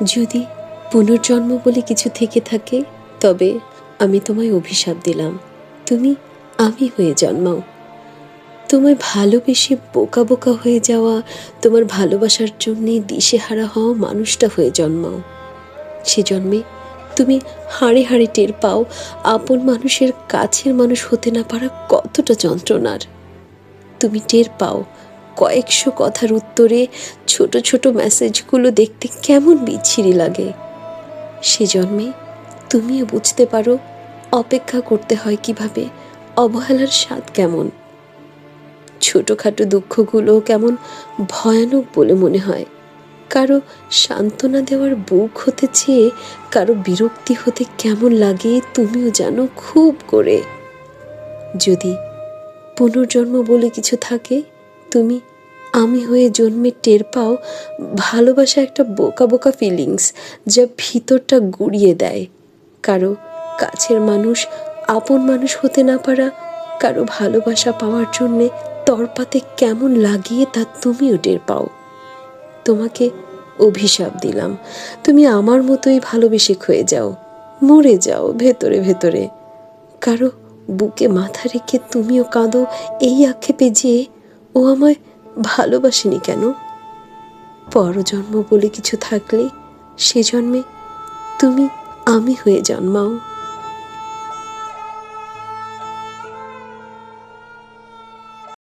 যদি পুনর্জন্ম বলে কিছু থেকে থাকে, তবে আমি তোমায় অভিশাপ দিলাম। তুমি আমি হয়ে জন্মাও। তোমায় ভালোবেসে বোকা বোকা হয়ে যাওয়া, তোমার ভালোবাসার জন্যে দিশেহারা হওয়া মানুষটা হয়ে জন্মাও। সে জন্মে তুমি হাড়ে হাড়ে টের পাও আপন মানুষের কাছের মানুষ হতে না পারা কতটা যন্ত্রণার। তুমি টের পাও কয়েকশো কথার উত্তরে ছোট ছোট মেসেজগুলো দেখতে কেমন বিচ্ছিরি লাগে। সে জন্মে তুমিও বুঝতে পারো অপেক্ষা করতে হয় কিভাবে, অবহেলার স্বাদ কেমন। ছোটখাটো দুঃখগুলো কেমন ভয়ানক বলে মনে হয়। কারো সান্ত্বনা দেওয়ার বুক হতে চেয়ে কারো বিরক্তি হতে কেমন লাগে তুমিও জানো খুব করে। যদি পুনর্জন্ম বলে কিছু থাকে, তুমি আমি হয়ে জন্মে টের পাও ভালোবাসা একটা বোকা বোকা ফিলিংস, যা ভিতরটা গুড়িয়ে দেয়। কারো কাছের মানুষ আপন মানুষ হতে না পারা, কারো ভালোবাসা পাওয়ার জন্যে তরপাতে কেমন লাগিয়ে তা তুমিও টের পাও। তোমাকে অভিশাপ দিলাম, তুমি আমার মতোই ভালোবেসে ক্ষয়ে যাও, মরে যাও ভেতরে ভেতরে। কারো বুকে মাথা রেখে তুমিও কাঁদো এই আক্ষেপে যে ও আমায় ভালোবাসেনি কেন। পরজন্ম বলে কিছু থাকলে সে জন্মে তুমি আমি হয়ে জন্মাও।